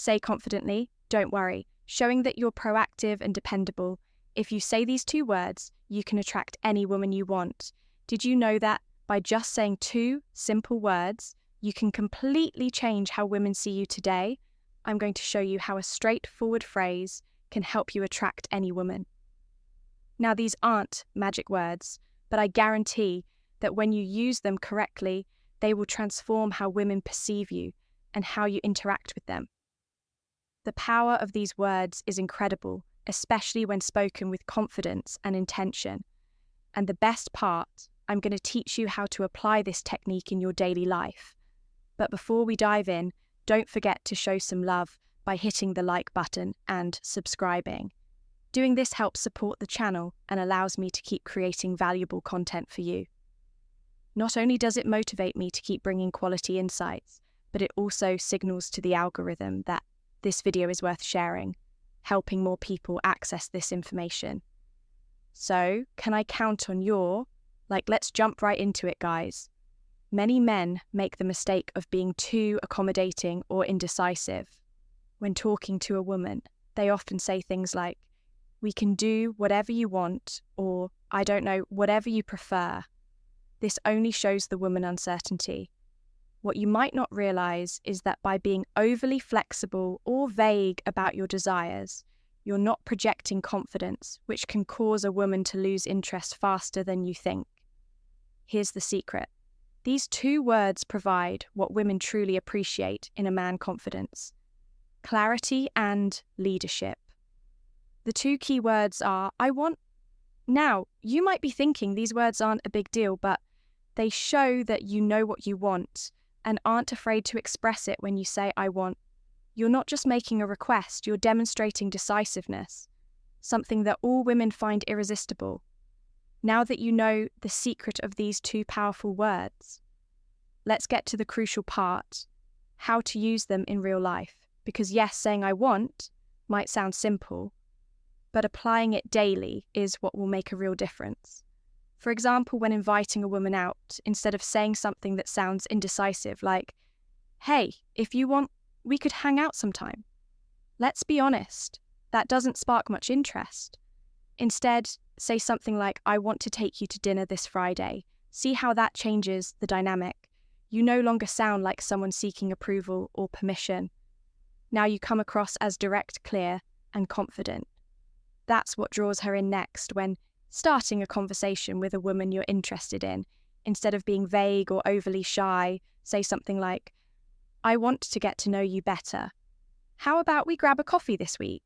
Say confidently, don't worry, showing that you're proactive and dependable. If you say these 2 words, you can attract any woman you want. Did you know that by just saying 2 simple words, you can completely change how women see you today? I'm going to show you how a straightforward phrase can help you attract any woman. Now, these aren't magic words, but I guarantee that when you use them correctly, they will transform how women perceive you and how you interact with them. The power of these words is incredible, especially when spoken with confidence and intention. And the best part, I'm going to teach you how to apply this technique in your daily life. But before we dive in, don't forget to show some love by hitting the like button and subscribing. Doing this helps support the channel and allows me to keep creating valuable content for you. Not only does it motivate me to keep bringing quality insights, but it also signals to the algorithm that this video is worth sharing, helping more people access this information. So, can I count on let's jump right into it, guys. Many men make the mistake of being too accommodating or indecisive. When talking to a woman, they often say things like, "We can do whatever you want," or "I don't know, whatever you prefer." This only shows the woman uncertainty. What you might not realize is that by being overly flexible or vague about your desires, you're not projecting confidence, which can cause a woman to lose interest faster than you think. Here's the secret. These 2 words provide what women truly appreciate in a man: confidence, clarity, and leadership. The 2 key words are, "I want." Now, you might be thinking these words aren't a big deal, but they show that you know what you want and aren't afraid to express it when you say, "I want." You're not just making a request, you're demonstrating decisiveness, something that all women find irresistible. Now that you know the secret of these 2 powerful words, let's get to the crucial part, how to use them in real life. Because yes, saying "I want" might sound simple, but applying it daily is what will make a real difference. For example, when inviting a woman out, instead of saying something that sounds indecisive like, "Hey, if you want, we could hang out sometime." Let's be honest, that doesn't spark much interest. Instead, say something like, "I want to take you to dinner this Friday." See how that changes the dynamic. You no longer sound like someone seeking approval or permission. Now you come across as direct, clear, and confident. That's what draws her in next when starting a conversation with a woman you're interested in. Instead of being vague or overly shy, say something like, "I want to get to know you better. How about we grab a coffee this week?"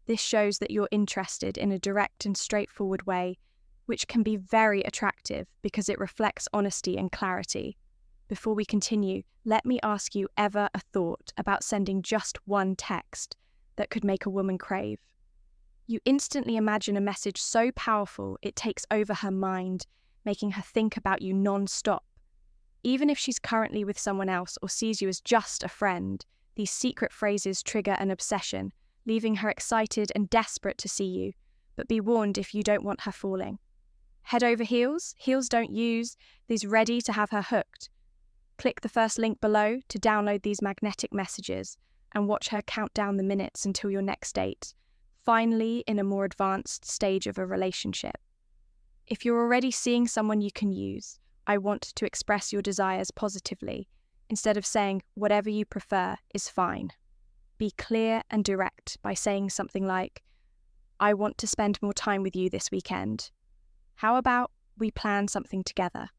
This shows that you're interested in a direct and straightforward way, which can be very attractive because it reflects honesty and clarity. Before we continue, let me ask you ever a thought about sending just 1 text that could make a woman crave. You instantly imagine a message so powerful it takes over her mind, making her think about you non-stop. Even if she's currently with someone else or sees you as just a friend, these secret phrases trigger an obsession, leaving her excited and desperate to see you. But be warned if you don't want her falling. Head over heels? Heels don't use. These ready to have her hooked. Click the first link below to download these magnetic messages and watch her count down the minutes until your next date, finally in a more advanced stage of a relationship. If you're already seeing someone you can use, I want to express your desires positively, instead of saying "whatever you prefer is fine." Be clear and direct by saying something like, "I want to spend more time with you this weekend. How about we plan something together?"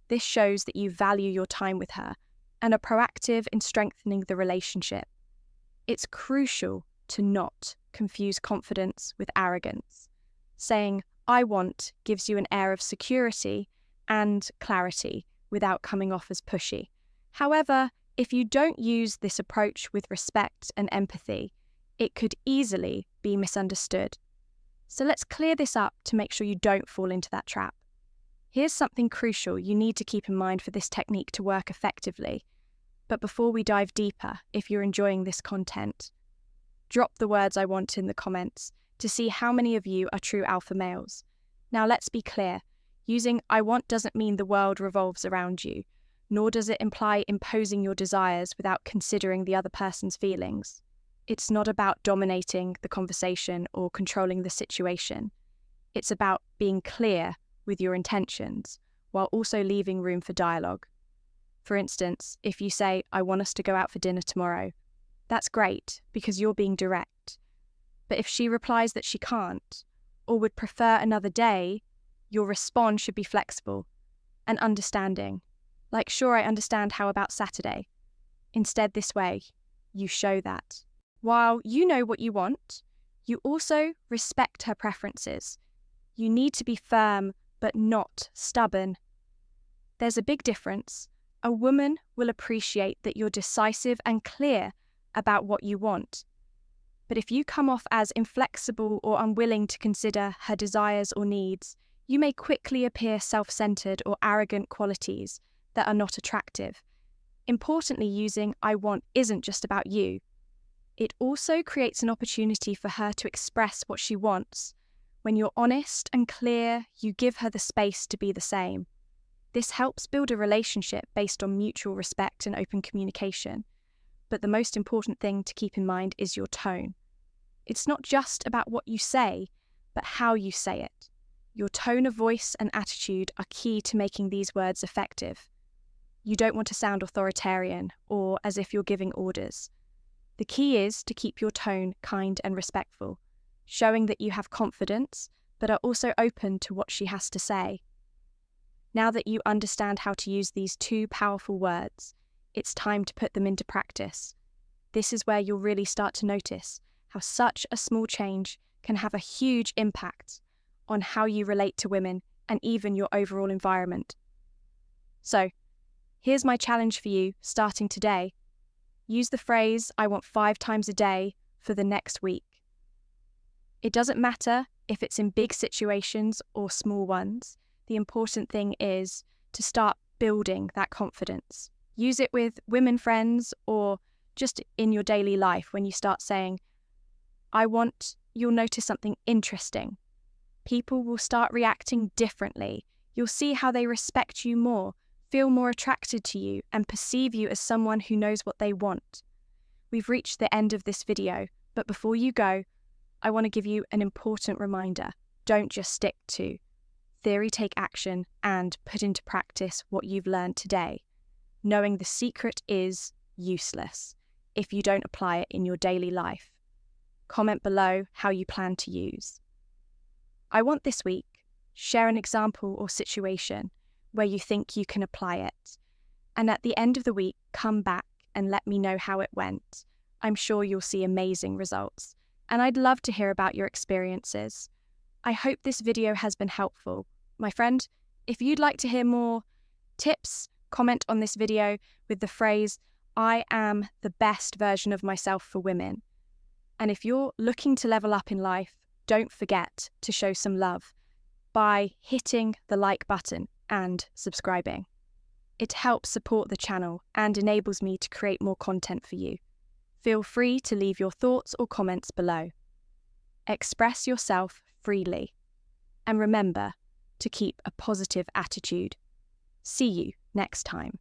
This shows that you value your time with her and are proactive in strengthening the relationship. It's crucial to not confuse confidence with arrogance. Saying "I want" gives you an air of security and clarity without coming off as pushy. However, if you don't use this approach with respect and empathy, it could easily be misunderstood. So let's clear this up to make sure you don't fall into that trap. Here's something crucial you need to keep in mind for this technique to work effectively. But before we dive deeper, if you're enjoying this content, drop the words "I want" in the comments to see how many of you are true alpha males. Now let's be clear, using "I want" doesn't mean the world revolves around you. nor does it imply imposing your desires without considering the other person's feelings. It's not about dominating the conversation or controlling the situation. It's about being clear with your intentions while also leaving room for dialogue. For instance, if you say, "I want us to go out for dinner tomorrow," that's great because you're being direct. But if she replies that she can't or would prefer another day, your response should be flexible and understanding. Like, "Sure, I understand, how about Saturday?" Instead, this way, you show that. While you know what you want, you also respect her preferences. You need to be firm, but not stubborn. There's a big difference. A woman will appreciate that you're decisive and clear about what you want. But if you come off as inflexible or unwilling to consider her desires or needs, you may quickly appear self-centered or arrogant qualities that are not attractive. Importantly, using "I want" isn't just about you. It also creates an opportunity for her to express what she wants. When you're honest and clear, you give her the space to be the same. This helps build a relationship based on mutual respect and open communication. But the most important thing to keep in mind is your tone. It's not just about what you say, but how you say it. Your tone of voice and attitude are key to making these words effective. You don't want to sound authoritarian or as if you're giving orders. The key is to keep your tone kind and respectful, showing that you have confidence, but are also open to what she has to say. Now that you understand how to use these two powerful words, it's time to put them into practice. This is where you'll really start to notice how such a small change can have a huge impact on how you relate to women and even your overall environment. So, here's my challenge for you starting today. Use the phrase "I want 5 times a day" for the next week. It doesn't matter if it's in big situations or small ones. The important thing is to start building that confidence. Use it with women friends or just in your daily life. When you start saying, "I want," you'll notice something interesting. People will start reacting differently. You'll see how they respect you more, feel more attracted to you, and perceive you as someone who knows what they want. We've reached the end of this video, but before you go, I want to give you an important reminder. Don't just stick to theory, take action, and put into practice what you've learned today. Knowing the secret is useless if you don't apply it in your daily life. Comment below how you plan to use. I want this week, share an example or situation where you think you can apply it. And at the end of the week, come back and let me know how it went. I'm sure you'll see amazing results. And I'd love to hear about your experiences. I hope this video has been helpful. My friend, if you'd like to hear more tips, comment on this video with the phrase, "I am the best version of myself for women." And if you're looking to level up in life, don't forget to show some love by hitting the like button and subscribing. It helps support the channel and enables me to create more content for you. Feel free to leave your thoughts or comments below. Express yourself freely. And remember to keep a positive attitude. See you next time.